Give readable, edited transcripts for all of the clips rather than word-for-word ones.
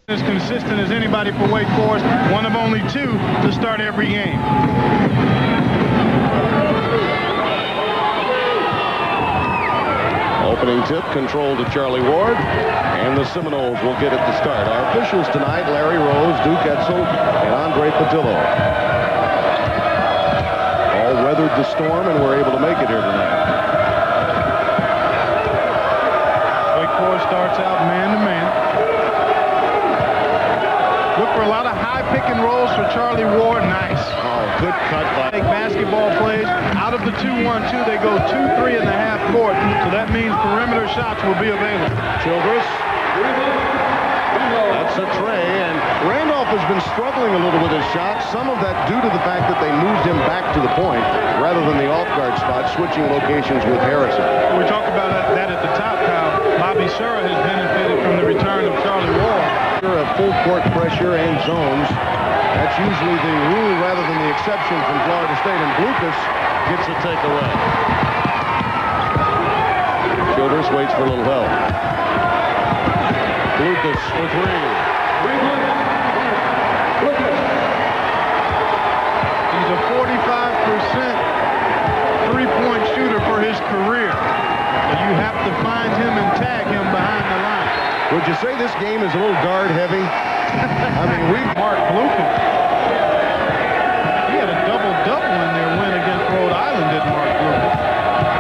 As consistent as anybody for Wake Forest, one of only two to start every game. Opening tip controlled to Charlie Ward, and the Seminoles will get it to start. Our officials tonight, Larry Rose, Duke Etzel, and Andre Patillo. All weathered the storm and were able to make it here tonight. Wake Forest starts out man-to-man. Look for a lot of high pick and rolls for Charlie Ward. Nice. Oh, good cut by. Basketball plays. Out of the 2-1-2, they go 2-3 in the half court. So that means perimeter shots will be available. Childress. That's a tray, and Randolph has been struggling a little with his shots. Some of that due to the fact that they moved him back to the point rather than the off-guard spot, switching locations with Harrison. We talked about that at the top, Kyle. Bob Sura has benefited from the return of Charlie Ward. Of full court pressure and zones. That's usually the rule rather than the exception from Florida State, and Blucas gets a takeaway. Childress waits for a little help. Blucas for three. He's a 45% three-point shooter for his career. So you have to find him and tag him behind the line. Would you say this game is a little guard heavy? I mean, Marc Blucas. He had a double-double in their win against Rhode Island, didn't Marc Blucas?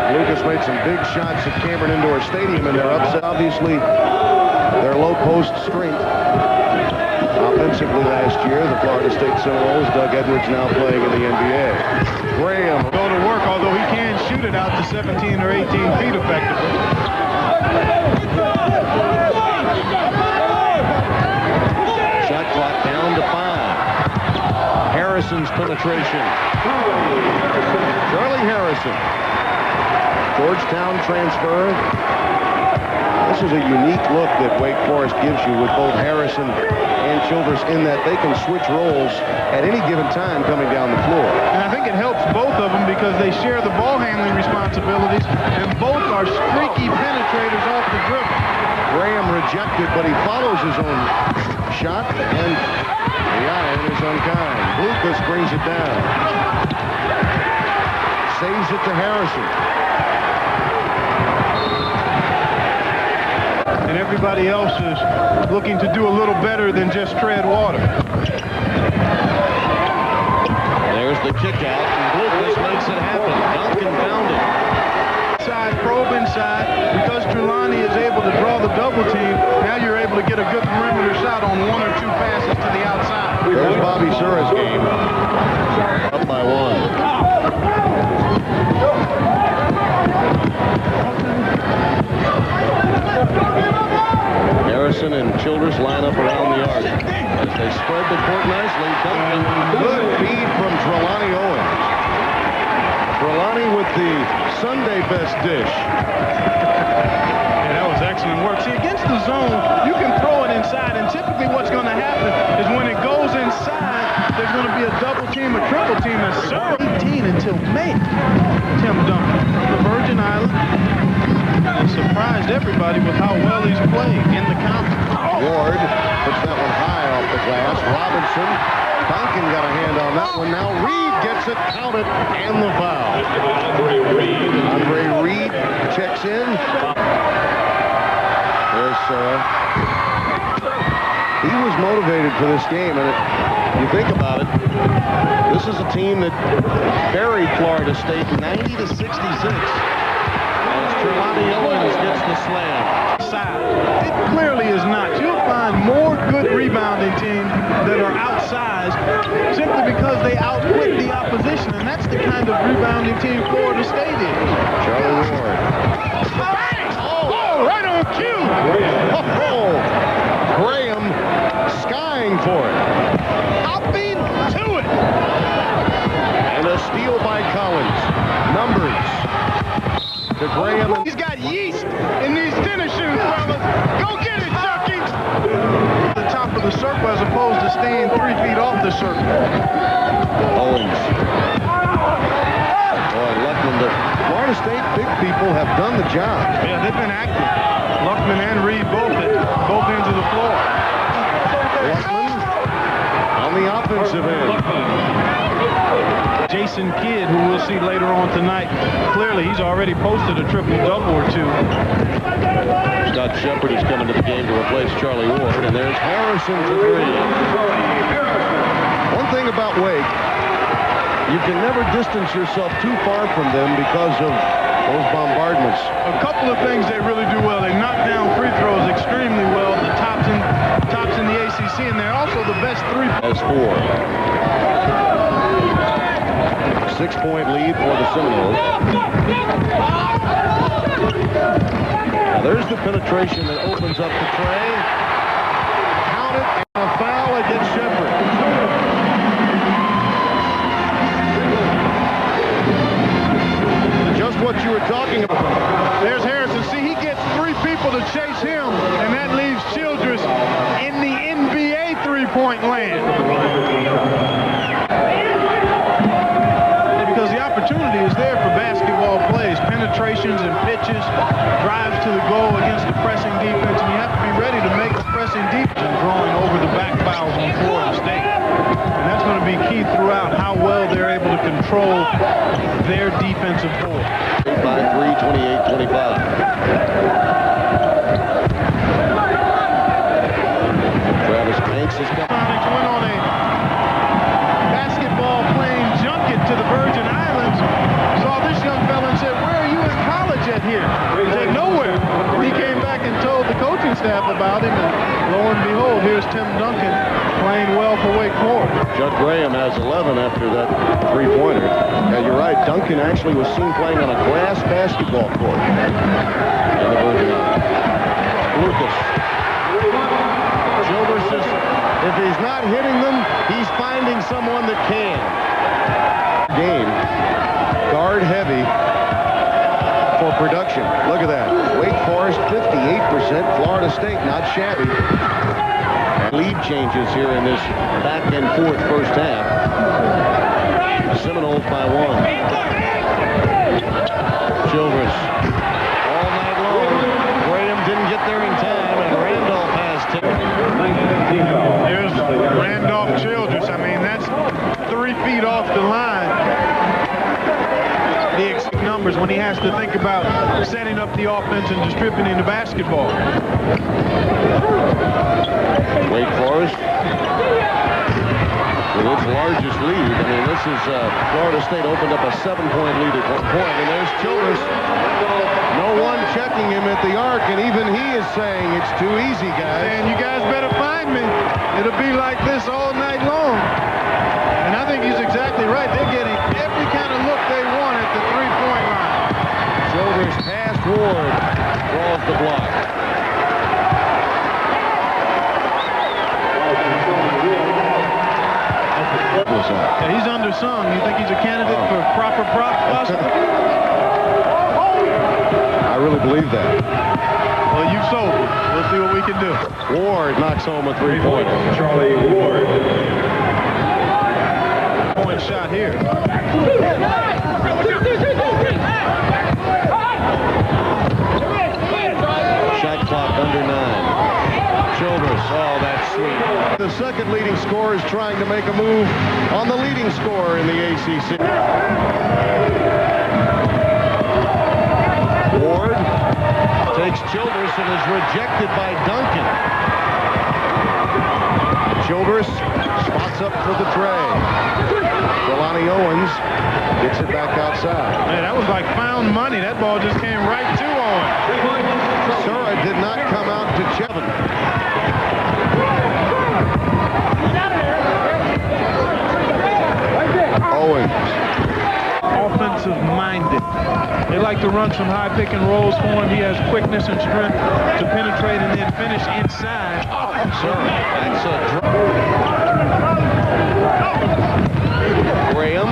Blucas made some big shots at Cameron Indoor Stadium, and they're upset. Obviously, their low post strength. Offensively last year, the Florida State Seminoles, Doug Edwards now playing in the NBA. Graham. Go to work, although he can shoot it out to 17 or 18 feet effectively. Shot clock down to 5. Harrison's penetration. Charlie Harrison. Georgetown transfer. This is a unique look that Wake Forest gives you with both Harrison and Childress in that they can switch roles at any given time coming down the floor. And I think it helps both of them because they share the ball handling responsibilities, and both are streaky penetrators off the dribble. Graham rejected, but he follows his own shot, and the iron is unkind. Blucas brings it down. Saves it to Harrison. And everybody else is looking to do a little better than just tread water. There's the kick out, and Blucas makes it happen. Duncan found it. Inside, probe inside. Because Trelawney is able to draw the double team, now you're able to get a good perimeter shot on one or two passes to the outside. There's Bobby Sura's game. Up by 1. Harrison and Childress line up around the arc. As they spread the court nicely, Duncan. Good feed from Trelawney Owens. Trelawney with the Sunday best dish. Yeah, that was excellent work. See, against the zone, you can throw it inside, and typically what's going to happen is when it goes inside, there's going to be a double team, a triple team. That's 18 until May. Tim Duncan from the Virgin Islands. And it surprised everybody with how well he's playing in the county. Ward puts that one high off the glass. Robinson. Duncan got a hand on that one. Now Reed gets it, counted, and the foul. Andre Reed checks in. There's Sura. He was motivated for this game, and you think about it, this is a team that buried Florida State 90-66. As Trelawney Owens gets the slam. It clearly is not. You'll find more good rebounding teams that are outsized simply because they outwit the opposition, and that's the kind of rebounding team Florida State is. Charlie Ward. Oh, right on cue. Oh, Graham skying for it. Hopping to it. And a steal by Collins. Numbers to Graham. He's got yeast in these tennis shoes, fellas. Go get it, Chucky. The top of the circle as opposed to staying 3 feet off the circle. Owens. Boy, Luckman, the Florida State big people have done the job. Yeah, they've been active. Luckman and Reed both at both ends of the floor. Mason kid, who we'll see later on tonight. Clearly, he's already posted a triple-double or two. Scott Shepard is coming to the game to replace Charlie Ward, and there's Harrison for three. One thing about Wake, you can never distance yourself too far from them because of those bombardments. A couple of things they really do well. They knock down free throws extremely well. The tops in the ACC, and they're also the best three. As 4. 6-point lead for the Seminoles. Now there's the penetration that opens up the tray. Count it, and a foul against Shepard. Just what you were talking about. There's Harrison. See, he gets 3 people to chase him, and that leaves Childress in the NBA three-point land. Because the opportunity is there for basketball plays, penetrations and pitches, drives to the goal against the pressing defense, and you have to be ready to make the pressing defense and drawing over the back fouls on Florida State. And that's going to be key throughout, how well they're able to control their defensive board. By 3, 28-25. Travis Banks is coming. Went on a basketball playing junket to the Virgin Islands. Saw this young fella and said, "Where are you in college at here?" He said, "Nowhere." He came back and told the coaching staff about him, and lo and behold, here's Tim Duncan playing well for Wake Forest. Judd Graham has 11 after that three-pointer. Yeah, you're right. Duncan actually was seen playing on a grass basketball court in the Virgin Islands. Blucas. Childress is, if he's not hitting them, he's finding someone that can. Game. Guard heavy for production. Look at that. Wake Forest 58%. Florida State not shabby. Lead changes here in this back and forth first half. Seminoles by 1. Childress all night long. Graham didn't get there in time, and Randolph has 10. There's Randolph Childress. I mean, that's 3 feet off the line. The numbers when he has to think about setting up the offense and distributing the basketball. Wake Forest with its largest lead. I mean, this is Florida State opened up a 7-point lead at one point, and there's Childress. No one checking him at the arc, and even he is saying it's too easy, guys. And you guys better find me. It'll be like this all night long. And I think he's exactly right. They're getting every kind of look they want at the three-point line. Childress past Ward, draws the block. Yeah, he's undersung. You think he's a candidate for proper prop, possibly? I really believe that. Well, you've sold me. We'll see what we can do. Ward knocks home a three-pointer. Charlie Ward. Point shot here. Shot clock under 9. Childress, oh, that's sweet. The second leading scorer is trying to make a move on the leading scorer in the ACC. Ward takes Childress and is rejected by Duncan. Childress spots up for the tray. Jelani Owens gets it back outside. Man, that was like found money. That ball just came right to Owens. Sura did not come out to check. Owens. Offensive-minded. They like to run some high pick and rolls for him. He has quickness and strength to penetrate and then finish inside. Sura, that's a drop. Graham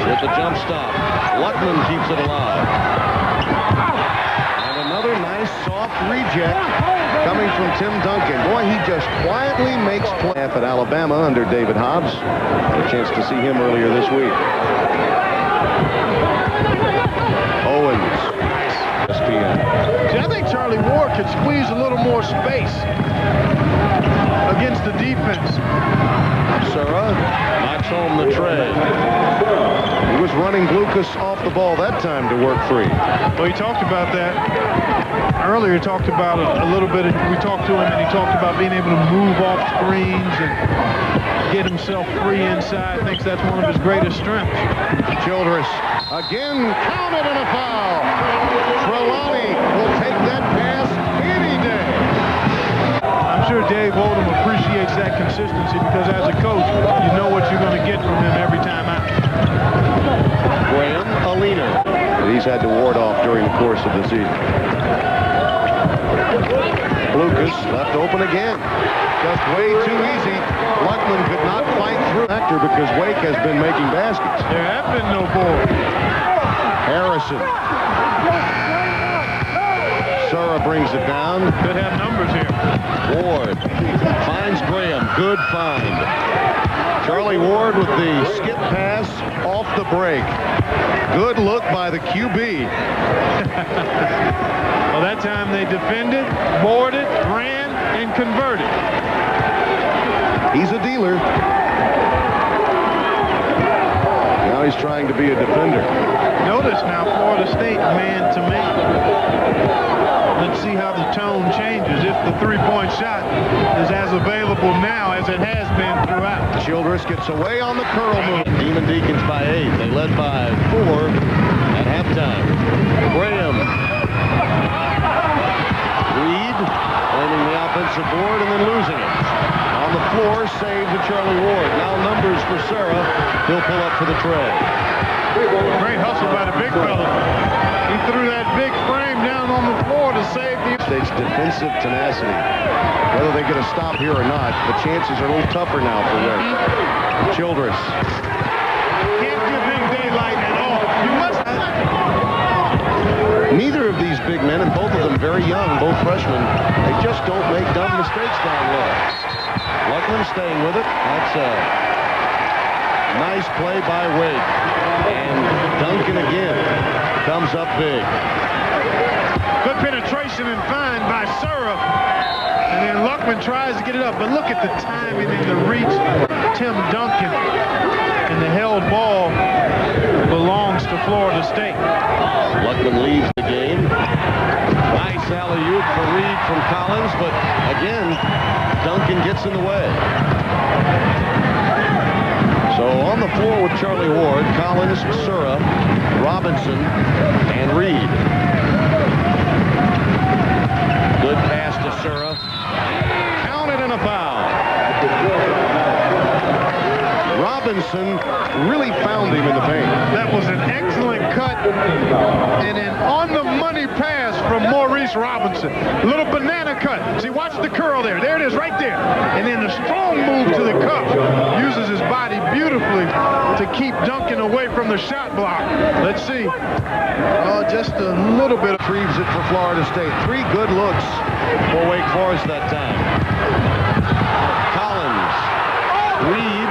with the jump stop. Luckman keeps it alive. And another nice soft reject coming from Tim Duncan. Boy, he just quietly makes play at Alabama under David Hobbs. Had a chance to see him earlier this week. Owens. ESPN. See, I think Charlie Ward could squeeze a little more space against the defense. Sura knocks home the tray. Blucas off the ball that time to work free. Well, he talked about that earlier. He talked about a little bit. We talked to him, and he talked about being able to move off screens and get himself free inside. Thinks that's one of his greatest strengths. Childress again counted and a foul. Trelawney will take that pass any day. I'm sure Dave Oldham appreciates that consistency because as a coach, you know what you're going to get from him every time out. Graham, a leaner. He's had to ward off during the course of the season. Blucas left open again. Just way too easy. Luckman could not fight through Actor because Wake has been making baskets. There have been no balls. Harrison. Sura brings it down. Could have numbers here. Ward finds Graham. Good find. Charlie Ward with the skip pass off the break. Good look by the QB. Well, that time they defended, boarded, ran, and converted. He's a dealer. Now he's trying to be a defender. Notice now Florida State man to man. Let's see how the tone changes if the three-point shot is as available now as it has been throughout. Childress gets away on the curl move. Demon Deacons by 8. They led by 4 at halftime. Graham. Reed claiming the offensive board and then losing it. On the floor, save to Charlie Ward. Now numbers for Sura. He'll pull up for the tray. Great hustle by the big fella. He threw that big frame down on the floor to save the State's defensive tenacity. Whether they get a stop here or not, the chances are a little tougher now for Wake. Childress. Can't give him daylight at all. You must. Neither of these big men, and both of them very young, both freshmen, they just don't make dumb mistakes down low. Luckman staying with it. That's a nice play by Wake. And Duncan again comes up big. Good penetration and find by Sura. And then Luckman tries to get it up. But look at the timing and the reach. Tim Duncan. And the held ball belongs to Florida State. Luckman leaves the game. Nice alley-oop for Reed from Collins. But again, Duncan gets in the way. So on the floor with Charlie Ward, Collins, Sura, Robinson, and Reed. Good pass to Sura. Counted and a foul. Robinson really found him in the paint. That was an excellent cut and an on-the-money pass from Maurice Robinson. A little banana cut. See, watch the curl there. There it is right there. And then the strong move to the cup. Uses his body beautifully to keep Duncan away from the shot block. Let's see. Oh, just a little bit. Retrieves it for Florida State. 3 good looks for Wake Forest that time. Collins. Reed.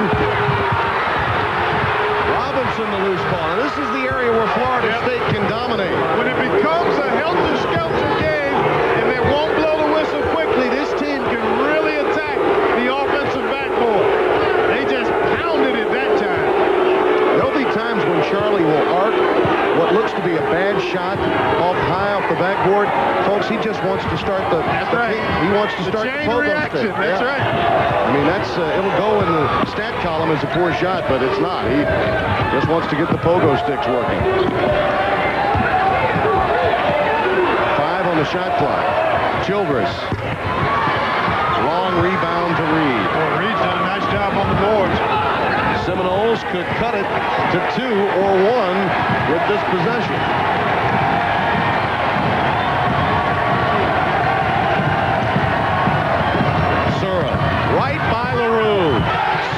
Robinson the loose ball. Now, this is the area where Florida State can dominate. When it becomes a helter-skelter game and they won't blow the whistle quickly, this team can really attack the offensive backboard. They just pounded it that time. There'll be times when Charlie will arc what looks to be a bad shot high off the backboard. Folks, he just wants to start the... That's right. He wants to start the chain pogo reaction. stick. That's right. I mean, that's it'll go in the stat column as a poor shot, but it's not. He just wants to get the pogo sticks working. 5 on the shot clock. Childress. Long rebound to Reed. Well, Reed's done a nice job on the boards. Seminoles could cut it to 2 or 1 with this possession. Sura, right by LaRue.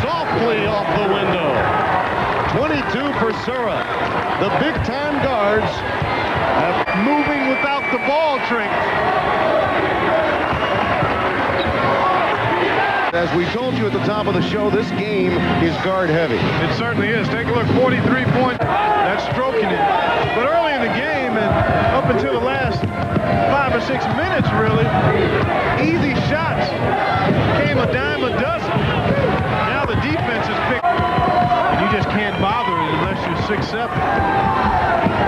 Softly off the window. 22 for Sura. The big-time guards have moving without the ball trick. As we told you at the top of the show, this game is guard heavy. It certainly is. Take a look, 43 points. That's stroking it. But early in the game and up until the last 5 or 6 minutes, really, easy shots came a dime a dozen. Now the defense is picked. And you just can't bother it unless you're 6'7".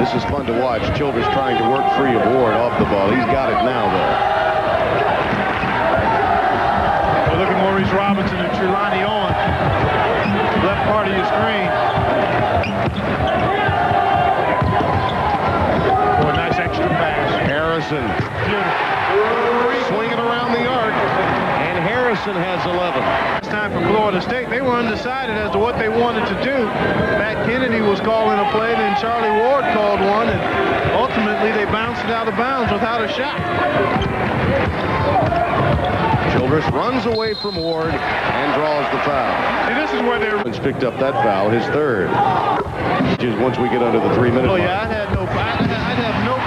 This is fun to watch. Childress trying to work free of Ward off the ball. He's got it now, though. Well, look at Maurice Robinson and Trelawney on. Left part of your screen. Oh, a nice extra pass. Harrison swinging around the arc, and Harrison has 11. It's time for Florida State. They were undecided as to what they wanted to do. Matt Kennedy was calling a play, then Charlie Ward called one, and ultimately they bounced it out of bounds without a shot. Childress runs away from Ward and draws the foul. See, this is where they're... Picked up that foul, his third. Which is once we get under the 3-minute Oh mark. yeah, I'd have no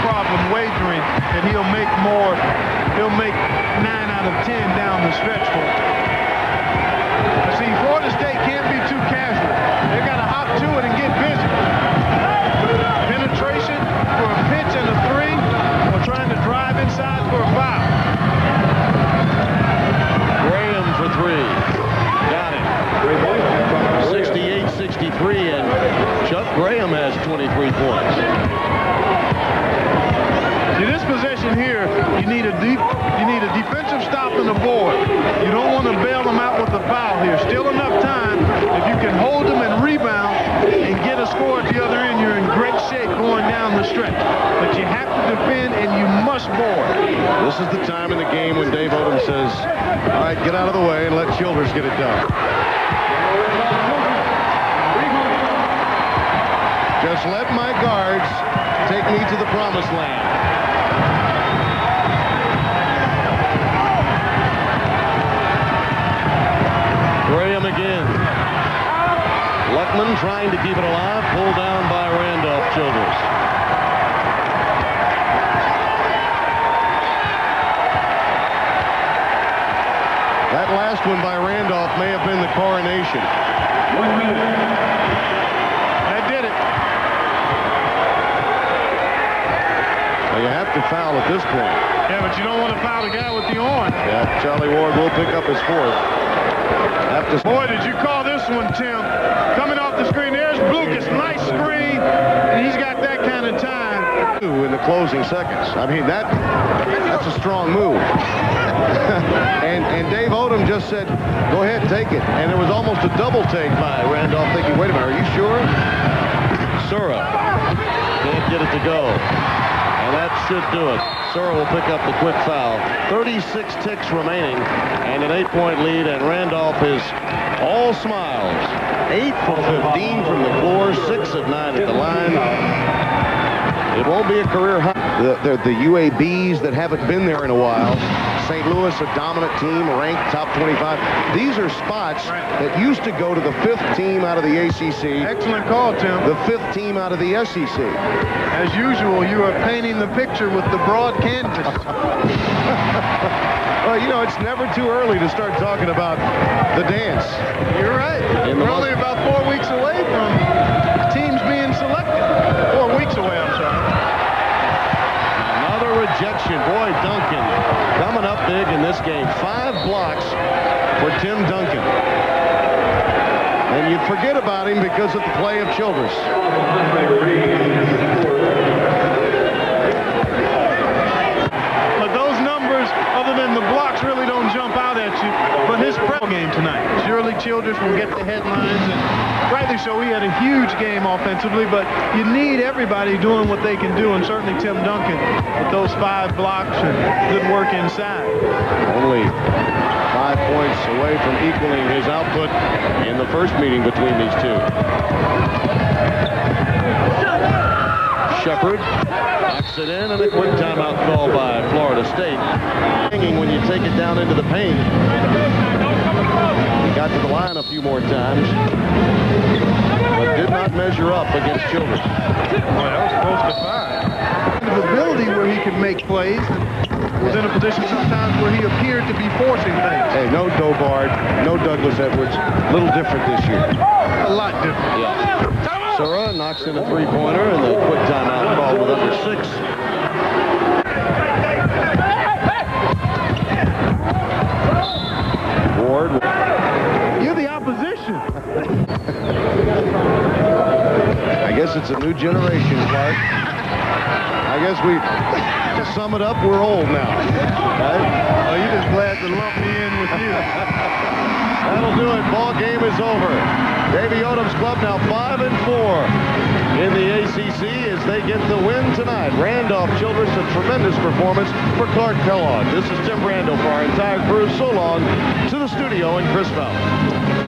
problem wagering that he'll make more. He'll make 9 out of 10 down the stretch for him. See, Florida State can't be too casual. They got to hop to it and get busy. Penetration for a pitch and a 3, or trying to drive inside for a foul. Graham for 3. Got it. 68-63, and Chuck Graham has 23 points. See, this possession here, you need a defensive stop on the board. You don't want to bail them out with the foul here. Still enough time. If you can hold them and rebound and get a score at the other end, you're in great shape going down the stretch. But you have to defend, and you must board. This is the time in the game when Dave Odom says, all right, get out of the way and let Childress get it done. Just let my guards take me to the promised land. Graham again. Luckman trying to keep it alive, pulled down by Randolph Childress. That last one by Randolph may have been the coronation. 1 minute. That did it. Well, you have to foul at this point. Yeah, but you don't want to foul the guy with the arm. Yeah, Charlie Ward will pick up his 4th. Boy, did you call this one, Tim. Coming off the screen, there's Blucas. Nice screen, and he's got that kind of time. In the closing seconds. I mean, that's a strong move. and Dave Odom just said, go ahead, take it. And there was almost a double take by Randolph, thinking, wait a minute, are you sure? Sura can't get it to go. And that should do it. Sura will pick up the quick foul. 36 ticks remaining and an 8-point lead, and Randolph is all smiles. 8 for 15 from the floor, 6 of 9 at the line. It won't be a career high. The UABs that haven't been there in a while. St. Louis, a dominant team, ranked top 25. These are spots that used to go to the 5th team out of the ACC. Excellent call, Tim. The 5th team out of the SEC. As usual, you are painting the picture with the broad canvas. Well, you know, it's never too early to start talking about the dance. You're right. We're only about 4 weeks away from teams being selected. 4 weeks away, I'm sorry. Another rejection. Boy, Duncan coming up big in this game. 5 blocks for Tim Duncan. And you forget about him because of the play of Childress. But those numbers, other than the blocks, really don't jump out at you. But his prep game tonight. Surely Childress will get the headlines, and rightly so. He had a huge game offensively, but you need everybody doing what they can do, and certainly Tim Duncan with those 5 blocks and good work inside. Only 5 points away from equaling his output in the first meeting between these two. Shepard knocks it in, and a quick timeout call by Florida State. Hanging when you take it down into the paint. He got to the line a few more times, but did not measure up against Childress. Boy, that was close to 5. His ability where he could make plays, and was in a position sometimes where he appeared to be forcing things. Hey, no Dobard, no Douglas Edwards. A little different this year. A lot different. Yeah. Sura knocks in a 3-pointer, and the quick timeout called with under 6. Ward. You're the opposition. I guess it's a new generation, Clark. guess to sum it up, we're old now. Right? Oh, you're just glad to lump me in with you. That'll do it. Ball game is over. Davy Odom's club now 5-4 in the ACC as they get the win tonight. Randolph Childress, a tremendous performance for Clark Kellogg. This is Tim Brando for our entire crew. So long to the studio in Chris Valley.